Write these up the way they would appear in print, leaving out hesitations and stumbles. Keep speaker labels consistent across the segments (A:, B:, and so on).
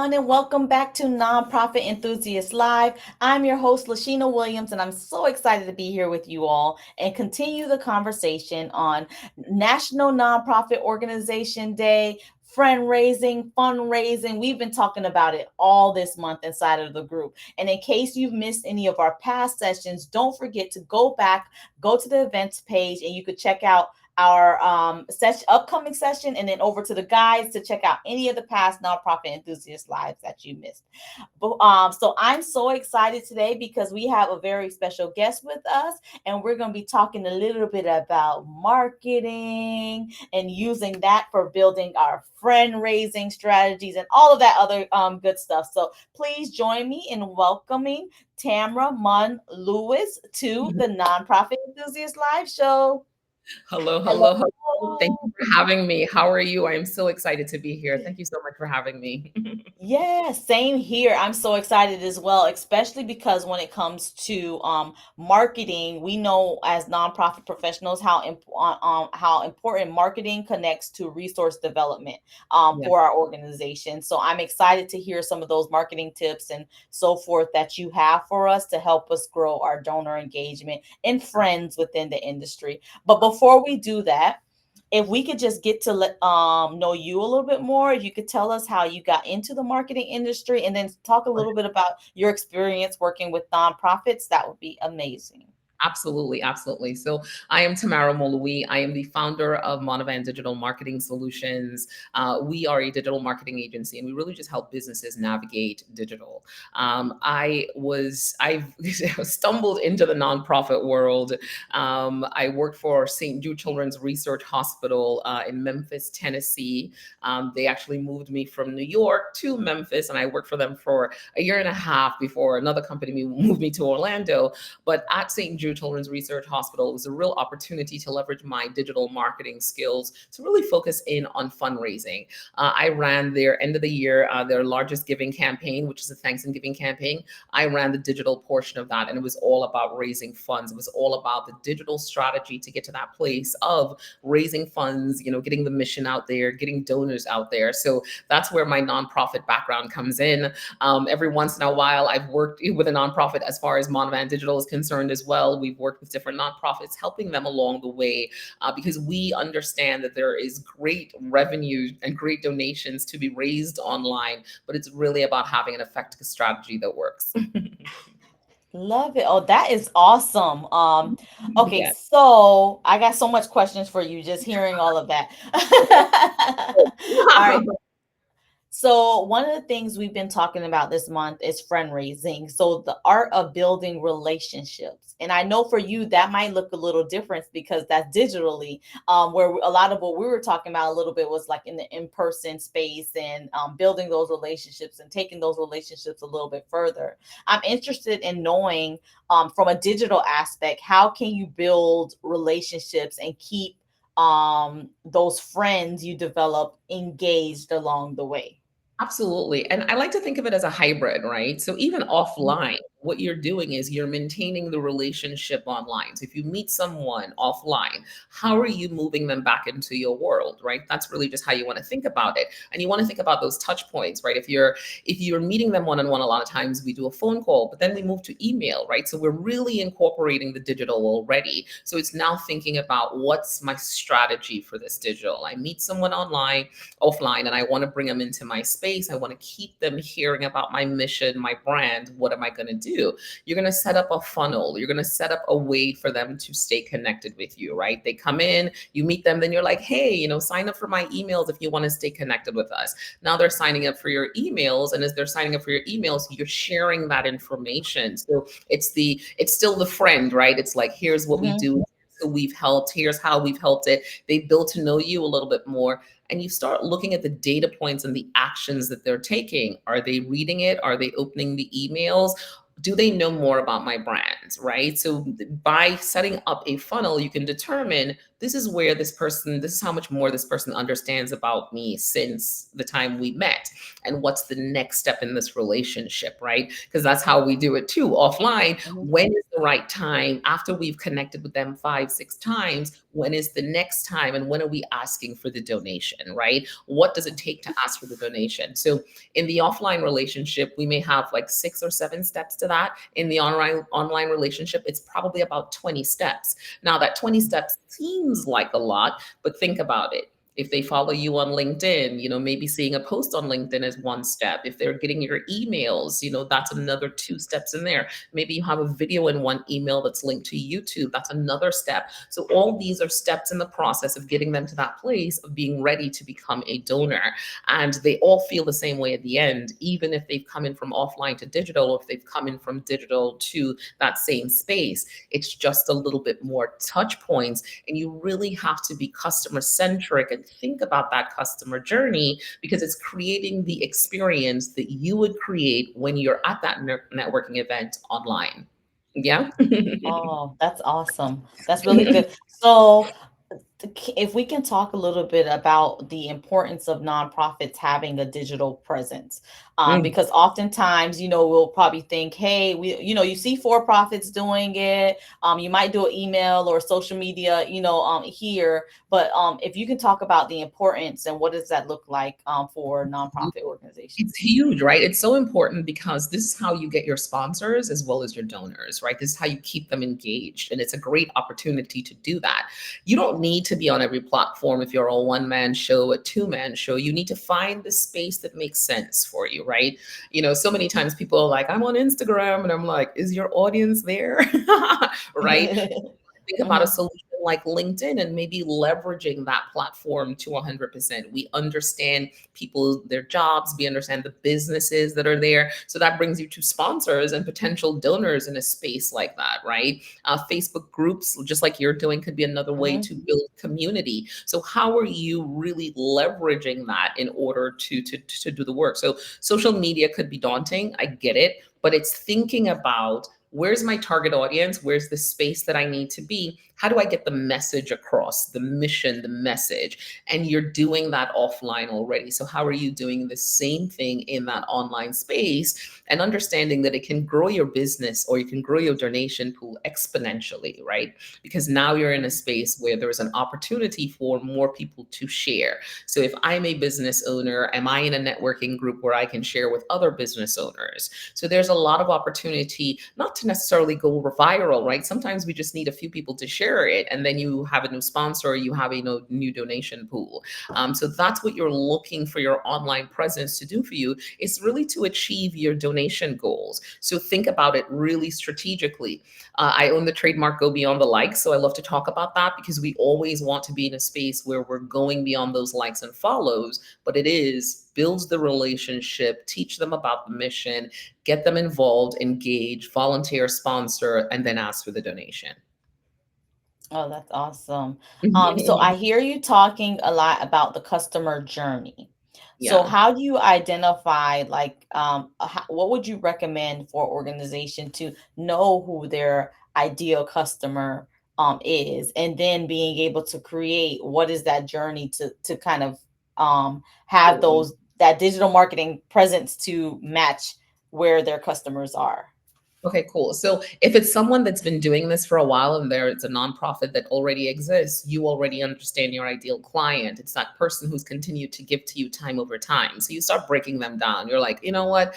A: everyone, and welcome back to Nonprofit Enthusiast Live. I'm your host, Lasheena Williams, and I'm so excited to be here with you all and continue the conversation on National Nonprofit Organization Day, Friendraising, fundraising. We've been talking about it all this month inside of the group. And in case you've missed any of our past sessions, don't forget to go back, go to the events page, and you could check out our upcoming session, and then over to the guides to check out any of the past nonprofit enthusiast lives that you missed. So I'm so excited today because we have a very special guest with us, and we're going to be talking a little bit about marketing and using that for building our friend raising strategies and all of that other good stuff. So please join me in welcoming Tamara MonLouis to the Nonprofit Enthusiast Live Show.
B: Hello,
A: Hello.
B: hello, hello. Thank you for having me. How are you? I'm so excited to be here. Thank you so much for having me.
A: Yeah, same here. I'm so excited as well, especially because when it comes to marketing, we know as nonprofit professionals how important marketing connects to resource development
B: Yeah,
A: for our organization. So I'm excited to hear some of those marketing tips and so forth that you have for us to help us grow our donor engagement and friends within the industry. But before we do that, if we could just get to know you a little bit more, if you could tell us how you got into the marketing industry and then talk a little bit about your experience working with nonprofits, that would be amazing.
B: absolutely, absolutely. So I am Tamara MonLouis. I am the founder of Monovan Digital Marketing Solutions. We are a digital marketing agency, and we really just help businesses navigate digital. I've stumbled into the nonprofit world. I worked for St. Jude Children's Research Hospital in Memphis, Tennessee. They actually moved me from New York to Memphis, and I worked for them for a year and a half before another company moved me to Orlando. But at St. Jude Children's Research Hospital, it was a real opportunity to leverage my digital marketing skills to really focus in on fundraising. I ran their end of the year, their largest giving campaign, which is a Thanksgiving campaign. I ran the digital portion of that, and it was all about raising funds. It was all about the digital strategy to get to that place of raising funds, getting the mission out there, getting donors out there. So that's where my nonprofit background comes in. Every once in a while, I've worked with a nonprofit as far as Monovan Digital is concerned as well. We've worked with different nonprofits, helping them along the way because we understand that there is great revenue and great donations to be raised online, but it's really about having an effective strategy that works.
A: Love it. Oh, that is awesome. Okay,
B: Yeah.
A: so I got so much questions for you just hearing all of that. All right. So, one of the things we've been talking about this month is friend raising. So, the art of building relationships. And I know for you, that might look a little different because that's digitally, where a lot of what we were talking about a little bit was like in the in person space and building those relationships and taking those relationships a little bit further. I'm interested in knowing from a digital aspect, how can you build relationships and keep those friends you develop engaged along the way?
B: Absolutely. And I like to think of it as a hybrid, right? So even offline, what you're doing is you're maintaining the relationship online. So if you meet someone offline, how are you moving them back into your world, right? That's really just how you want to think about it. And you want to think about those touch points, right? If you're meeting them one-on-one, a lot of times we do a phone call, but then we move to email, right? So we're really incorporating the digital already. So it's now thinking about what's my strategy for this digital. I meet someone online, offline, and I want to bring them into my space. I want to keep them hearing about my mission, my brand. What am I going to do? You're going to set up a funnel. You're going to set up a way for them to stay connected with you, right? They come in, you meet them, then you're like, hey, sign up for my emails if you want to stay connected with us. Now they're signing up for your emails. And as they're signing up for your emails, you're sharing that information. So it's still the friend, right? It's like, here's what we
A: Mhm.
B: do. So we've helped. Here's how we've helped it. They build to know you a little bit more, and you start looking at the data points and the actions that they're taking. Are they reading it? Are they opening the emails? Do they know more about my brand, right? So by setting up a funnel, you can determine, this is where this person, this is how much more this person understands about me since the time we met, and what's the next step in this relationship, right? Because that's how we do it too offline.
A: Mhm.
B: When is the right time after we've connected with them 5, 6 times? When is the next time, and when are we asking for the donation, right? What does it take to ask for the donation? So in the offline relationship, we may have like 6 or 7 steps to that. In the online relationship, it's probably about 20 steps. Now, that 20 steps seems like a lot, but think about it. If they follow you on LinkedIn, maybe seeing a post on LinkedIn is one step. If they're getting your emails, that's another 2 steps in there. Maybe you have a video in one email that's linked to YouTube. That's another step. So all these are steps in the process of getting them to that place of being ready to become a donor. And they all feel the same way at the end, even if they've come in from offline to digital, or if they've come in from digital to that same space. It's just a little bit more touch points. And you really have to be customer centric and think about that customer journey, because it's creating the experience that you would create when you're at that networking event online. Yeah.
A: Oh, that's awesome. That's really good. So, if we can talk a little bit about the importance of nonprofits having a digital presence,
B: Mm.
A: because oftentimes, we'll probably think, hey, you see for profits doing it. You might do an email or social media, here, but if you can talk about the importance and what does that look like for nonprofit
B: It's
A: organizations.
B: huge, right? It's so important because this is how you get your sponsors as well as your donors, right? This is how you keep them engaged. And it's a great opportunity to do that. You don't need to be on every platform if you're a one-man show, a two-man show. You need to find the space that makes sense for you, right? So many times people are like, I'm on Instagram, and I'm like, is your audience there? Right? Think about a
A: Mhm.
B: solution like LinkedIn and maybe leveraging that platform to 100%. We understand people, their jobs, we understand the businesses that are there. So that brings you to sponsors and potential donors in a space like that, right? Facebook groups, just like you're doing, could be another way
A: Mhm.
B: to build community. So how are you really leveraging that in order to do the work? So social media could be daunting. I get it, but it's thinking about, where's my target audience? Where's the space that I need to be? How do I get the message across, the mission, the message? And you're doing that offline already. So, how are you doing the same thing in that online space, and understanding that it can grow your business or you can grow your donation pool exponentially, right? Because now you're in a space where there's an opportunity for more people to share. So, if I'm a business owner, am I in a networking group where I can share with other business owners? So there's a lot of opportunity, not to necessarily go viral, right? Sometimes we just need a few people to share it, and then you have a new sponsor, you have a new donation pool. So that's what you're looking for your online presence to do for you, is really to achieve your donation goals. So think about it really strategically. I own the trademark Go Beyond the Likes, so I love to talk about that, because we always want to be in a space where we're going beyond those likes and follows, but it is builds the relationship, teach them about the mission, get them involved, engage, volunteer, sponsor, and then ask for the donation.
A: Oh, that's awesome. So I hear you talking a lot about the customer journey. So
B: Yeah.
A: how do you identify, like, what would you recommend for organization to know who their ideal customer is, and then being able to create what is that journey to kind of have
B: Cool.
A: those that digital marketing presence to match where their customers are?
B: Okay, cool. So if it's someone that's been doing this for a while and it's a nonprofit that already exists, you already understand your ideal client. It's that person who's continued to give to you time over time. So you start breaking them down. You're like, you know what?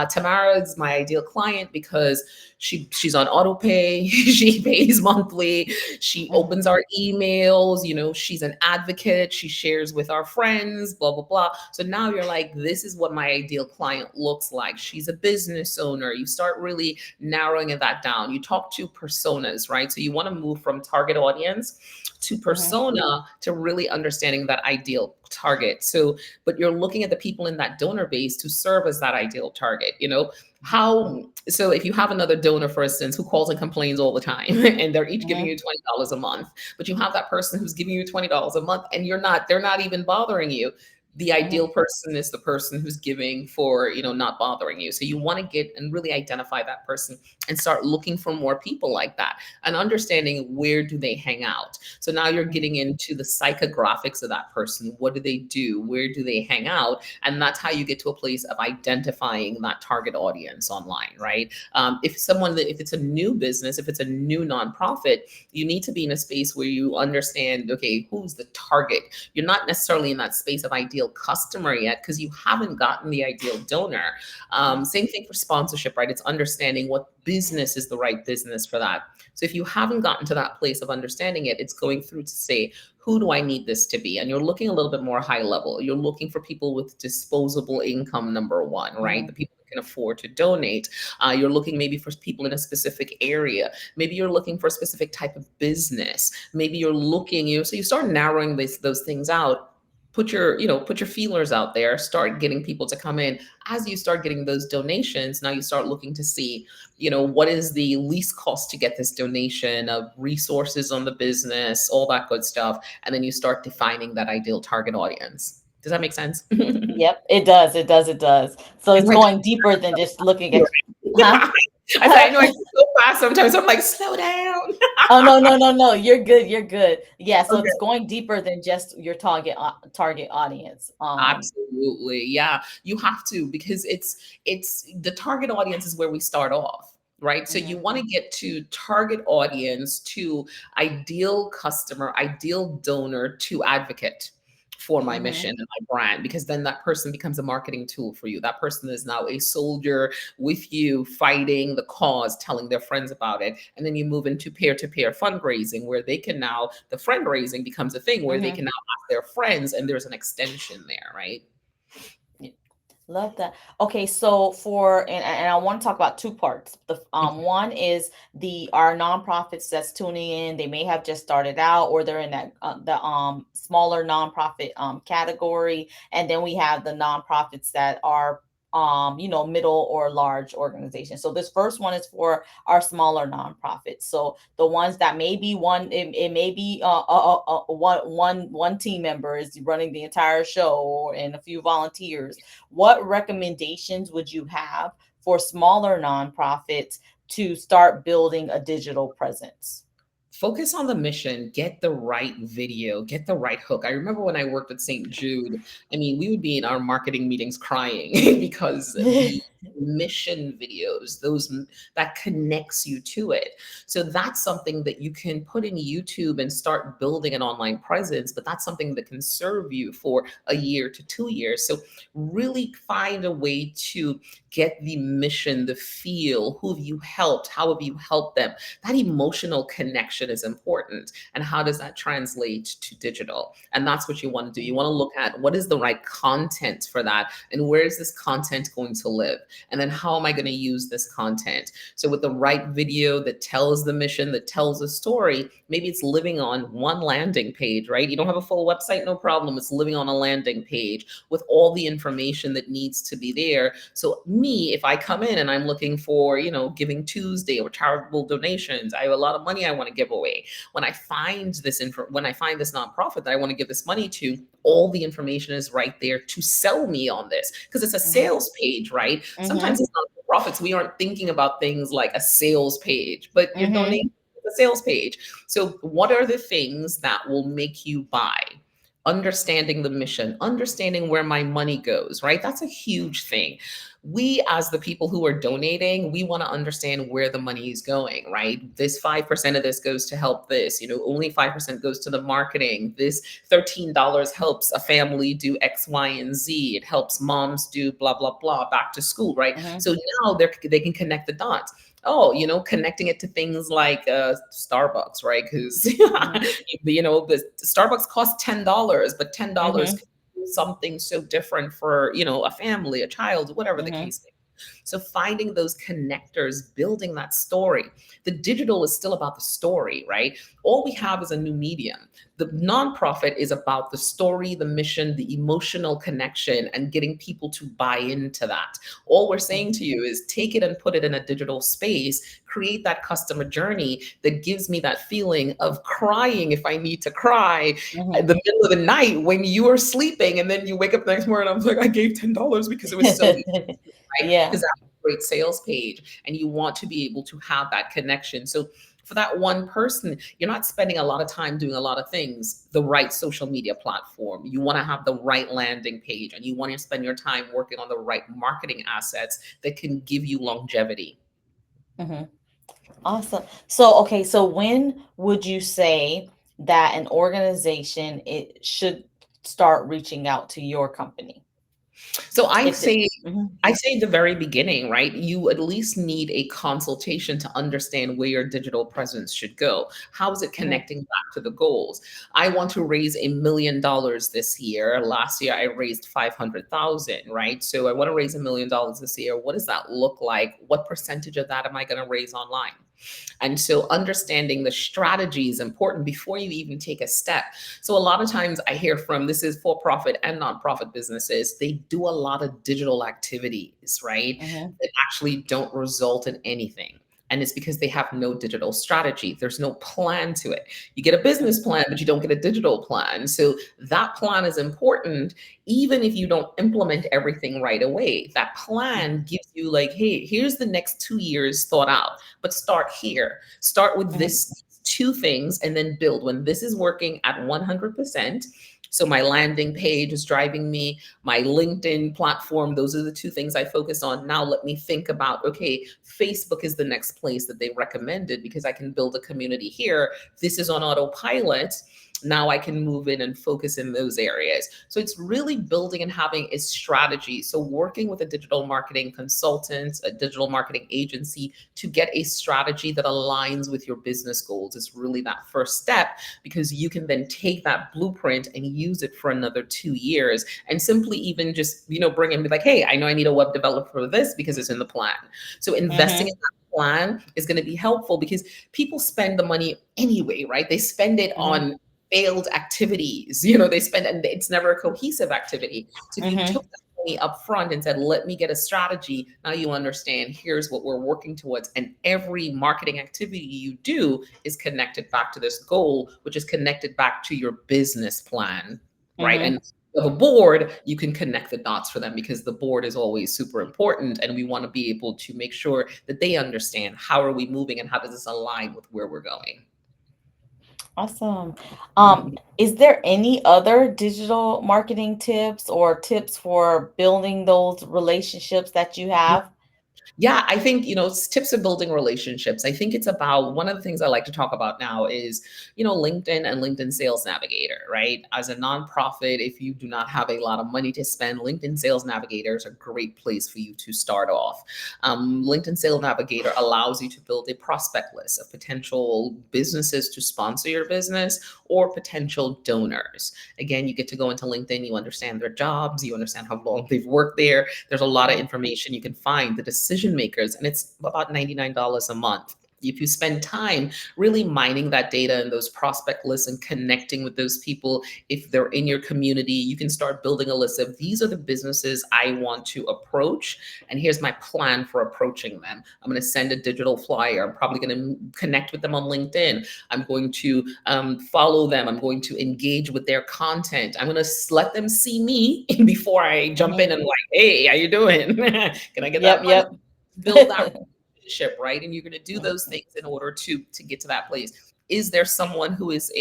B: Tamara is my ideal client because she's on auto pay. She pays monthly. She
A: Mhm.
B: opens our emails. She's an advocate. She shares with our friends, blah, blah, blah. So now you're like, this is what my ideal client looks like. She's a business owner. You start really narrowing that down. You talk to personas, right? So you want to move from target audience to
A: Mhm.
B: persona to really understanding that ideal target. So, but you're looking at the people in that donor base to serve as that ideal target. So if you have another donor, for instance, who calls and complains all the time and they're each giving
A: Mhm.
B: you $20 a month, but you have that person who's giving you $20 a month and they're not even bothering you, The ideal
A: Mhm.
B: person is the person who's giving for, not bothering you. So you want to get and really identify that person and start looking for more people like that and understanding where do they hang out. So now you're
A: Mhm.
B: getting into the psychographics of that person. What do they do? Where do they hang out? And that's how you get to a place of identifying that target audience online, right? If it's a new business, if it's a new nonprofit, you need to be in a space where you understand, okay, who's the target? You're not necessarily in that space of ideal customer yet because you haven't gotten the ideal donor. Same thing for sponsorship, right? It's understanding what business is the right business for that. So if you haven't gotten to that place of understanding it, it's going through to say, who do I need this to be? And you're looking a little bit more high level. You're looking for people with disposable income, number one, right? The
A: Mhm.
B: people that can afford to donate. You're looking maybe for people in a specific area. Maybe you're looking for a specific type of business. Maybe you're looking, so you start narrowing those things out. Put your feelers out there, start getting people to come in. As you start getting those donations, now you start looking to see, what is the least cost to get this donation of resources on the business, all that good stuff. And then you start defining that ideal target audience. Does that make sense?
A: Yep, it does. It does. It does. So
B: I
A: it's
B: know I
A: going deeper than just looking
B: You're
A: at, huh?
B: right. I said, I know I go so fast sometimes. I'm like, slow down.
A: Oh, no, no, no, no. You're good. You're good. Yeah. So it's
B: Okay.
A: going deeper than just your target audience.
B: Absolutely. Yeah. You have to, because it's the target audience is where we start off. Right. So you
A: Mhm.
B: want to get to target audience, to ideal customer, ideal donor, to advocate for my mission
A: Mhm.
B: and my brand, because then that person becomes a marketing tool for you. That person is now a soldier with you, fighting the cause, telling their friends about it. And then you move into peer-to-peer fundraising, where they can now, the friend raising becomes a thing where they
A: Mhm.
B: can now their friends, and there's an extension there, right?
A: Yeah, love that. Okay, so and I want to talk about two parts. The
B: Mhm.
A: one is the our nonprofits that's tuning in. They may have just started out, or they're in that the smaller nonprofit category, and then we have the nonprofits that are middle or large organizations. So this first one is for our smaller nonprofits. So the ones that maybe it may be one team member is running the entire show and a few volunteers. What recommendations would you have for smaller nonprofits to start building a digital presence?
B: Focus on the mission, get the right video, get the right hook. I remember when I worked at St. Jude, I mean, we would be in our marketing meetings crying because the mission videos, that connects you to it. So that's something that you can put in YouTube and start building an online presence, but that's something that can serve you for a year to 2 years. So really find a way to get the mission, the feel, who have you helped, how have you helped them. That emotional connection is important. And how does that translate to digital? And that's what you want to do. You want to look at what is the right content for that, and where is this content going to live? And then how am I going to use this content? So with the right video that tells the mission, that tells a story, maybe it's living on one landing page, right? You don't have a full website, no problem. It's living on a landing page with all the information that needs to be there. So me, if I come in and I'm looking for, Giving Tuesday or charitable donations, I have a lot of money I want to give away. When I find this nonprofit that I want to give this money to, all the information is right there to sell me on this, because it's a
A: Mhm.
B: sales page, right? Sometimes
A: Mhm.
B: as nonprofits, we aren't thinking about things like a sales page, but you're
A: Mhm.
B: donating a sales page. So what are the things that will make you buy? Understanding the mission, understanding where my money goes, right? That's a huge thing. We, as the people who are donating, we want to understand where the money is going, right? This 5% of this goes to help this, only 5% goes to the marketing. This $13 helps a family do X, Y, and Z. It helps moms do blah, blah, blah, back to school, right?
A: Mhm.
B: So now they can connect the dots. Oh, connecting it to things like Starbucks, right? Because
A: Mhm.
B: the Starbucks costs $10, but $10
A: Mhm.
B: can do something so different for a family, a child, whatever the
A: Mhm.
B: case. So finding those connectors, building that story. The digital is still about the story, right? All we have is a new medium. The nonprofit is about the story, the mission, the emotional connection, and getting people to buy into that. All we're saying to you is take it and put it in a digital space, create that customer journey that gives me that feeling of crying if I need to cry in
A: Mhm.
B: the middle of the night when you are sleeping. And then you wake up the next morning, and I'm like, I gave $10 because it was so easy, right?
A: Yeah.
B: Because that's a great sales page. And you want to be able to have that connection. So for that one person, you're not spending a lot of time doing a lot of things, the right social media platform. You want to have the right landing page, and you want to spend your time working on the right marketing assets that can give you longevity.
A: Mhm. Awesome. So, okay, so when would you say that an organization it should start reaching out to your company?
B: So I
A: If it,
B: say
A: Mhm.
B: I say the very beginning, right? You at least need a consultation to understand where your digital presence should go. How is it
A: Mhm.
B: connecting back to the goals? I want to raise $1 million this year. Last year I raised 500,000, right? So I want to raise $1 million this year. What does that look like? What percentage of that am I going to raise online? And so understanding the strategy is important before you even take a step. So a lot of times I hear from, this is for profit and nonprofit businesses, they do a lot of digital activities, right?
A: Mhm.
B: That actually don't result in anything. And it's because they have no digital strategy. There's no plan to it. You get a business plan, but you don't get a digital plan. So that plan is important, even if you don't implement everything right away. That plan gives you, like, hey, here's the next 2 years thought out, but start here. Start with
A: Mhm.
B: this two things and then build. When this is working at 100%, so my landing page is driving me, my LinkedIn platform, those are the two things I focus on. Now let me think about, okay, Facebook is the next place that they recommended because I can build a community here. This is on autopilot. Now I can move in and focus in those areas. So it's really building and having a strategy. So working with a digital marketing consultant, a digital marketing agency to get a strategy that aligns with your business goals is really that first step, because you can then take that blueprint and use it for another 2 years and simply even just, bring and be like, hey, I know I need a web developer for this because it's in the plan. So investing in
A: Mhm.
B: that plan is going to be helpful because people spend the money anyway, right? They spend it
A: Mhm.
B: on failed activities. They spend, and it's never a cohesive activity. So if you took
A: Mhm.
B: that money up front and said, let me get a strategy, now you understand here's what we're working towards. And every marketing activity you do is connected back to this goal, which is connected back to your business plan, right? And
A: Mhm.
B: of a board, you can connect the dots for them because the board is always super important. And we want to be able to make sure that they understand how are we moving and how does this align with where we're going.
A: Awesome.
B: Mhm.
A: Is there any other digital marketing tips or tips for building those relationships that you have?
B: Yeah, I think, tips of building relationships. I think it's about, one of the things I like to talk about now is, LinkedIn and LinkedIn Sales Navigator, right? As a nonprofit, if you do not have a lot of money to spend, LinkedIn Sales Navigator is a great place for you to start off. LinkedIn Sales Navigator allows you to build a prospect list of potential businesses to sponsor your business or potential donors. Again, you get to go into LinkedIn, you understand their jobs, you understand how long they've worked there. There's a lot of information you can find, the decision makers, and it's about $99 a month. If you spend time really mining that data and those prospect lists and connecting with those people, if they're in your community, you can start building a list of, these are the businesses I want to approach, and here's my plan for approaching them. I'm going to send a digital flyer. I'm probably going to connect with them on LinkedIn. I'm going to follow them. I'm going to engage with their content. I'm going to let them see me before I jump in
A: Mhm.
B: and like, hey, how you doing? Can I get
A: Yep,
B: that money?
A: yep.
B: Build that relationship, right? And you're going to do those
A: Mhm.
B: things in order to get to that place. Is there someone who is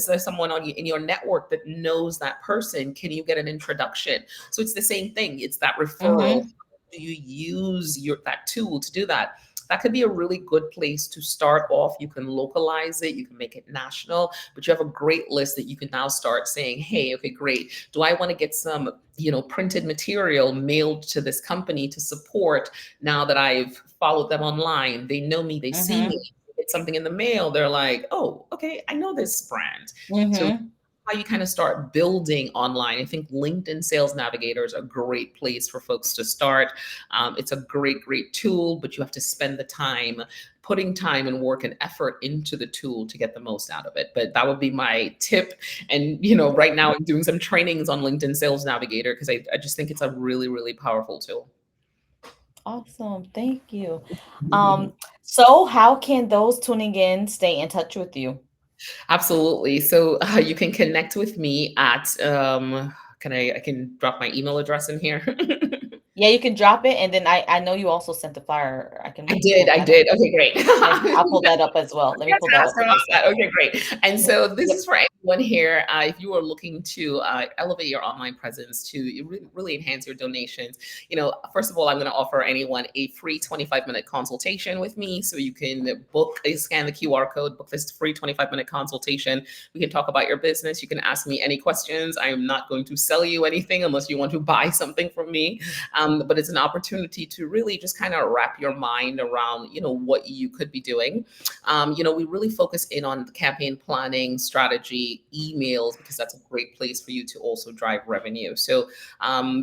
B: there someone in your network that knows that person? Can you get an introduction? So it's the same thing. It's that referral.
A: Mhm.
B: Do you use that tool to do that? That could be a really good place to start off. You can localize it, you can make it national, but you have a great list that you can now start saying, hey, okay, great. Do I want to get some, printed material mailed to this company to support now that I've followed them online? They know me, they see me.
A: Mhm.
B: Get something in the mail, they're like, oh, okay, I know this brand. So
A: Mhm.
B: how you kind of start building online. I think LinkedIn Sales Navigator is a great place for folks to start. It's a great tool, but you have to spend the time putting time and work and effort into the tool to get the most out of it. But that would be my tip. And right now I'm doing some trainings on LinkedIn Sales Navigator because I just think it's a really powerful tool.
A: Awesome. Thank you. Um, so how can those tuning in stay in touch with you?
B: Absolutely. So you can connect with me at can I can drop my email address in here.
A: Yeah, you can drop it, and then I know you also sent the flyer. I can pull
B: I
A: that up.
B: did. Okay, great.
A: I'll pull that up as well. Let me
B: Forgot
A: pull
B: to
A: that
B: ask
A: up
B: about
A: as well.
B: that. Okay, great. And
A: Yep.
B: so this
A: Yep.
B: is for anyone here. If you are looking to elevate your online presence to really enhance your donations, first of all, I'm going to offer anyone a free 25-minute consultation with me. So you can scan the QR code, book this free 25-minute consultation. We can talk about your business. You can ask me any questions. I am not going to sell you anything unless you want to buy something from me. But it's an opportunity to really just kind of wrap your mind around, what you could be doing. We really focus in on the campaign planning, strategy, emails, because that's a great place for you to also drive revenue. So,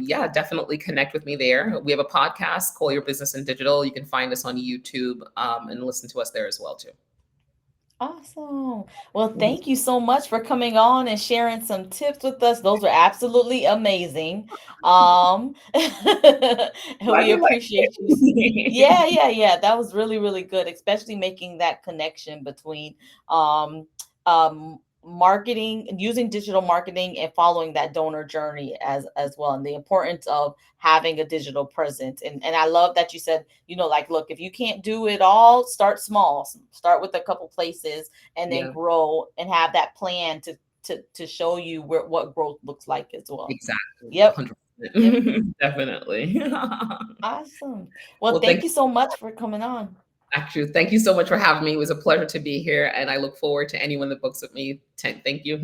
B: yeah, definitely connect with me there. We have a podcast, Call Your Business in Digital. You can find us on YouTube and listen to us there as well, too.
A: Awesome. Well,
B: Mhm.
A: thank you so much for coming on and sharing some tips with us. Those were absolutely amazing. And
B: Glad
A: we
B: you liked
A: appreciate you.
B: it.
A: Yeah. That was really, really good, especially making that connection between um marketing, using digital marketing and following that donor journey as well, and the importance of having a digital presence. And I love that you said, like, look, if you can't do it all, start small. Start with a couple places and then
B: Yeah,
A: grow and have that plan to show you what growth looks like as well.
B: exactly.
A: Yep. Yep.
B: 100%. Definitely.
A: Awesome. Well,
B: Well,
A: thank you so much for coming on.
B: thank you so much for having me. It was a pleasure to be here, and I look forward to anyone that books with me. Thank you.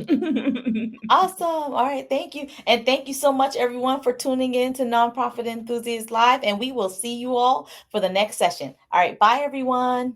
A: Awesome. All right. Thank you. And thank you so much, everyone, for tuning in to Nonprofit Enthusiast Live. And we will see you all for the next session. All right. Bye, everyone.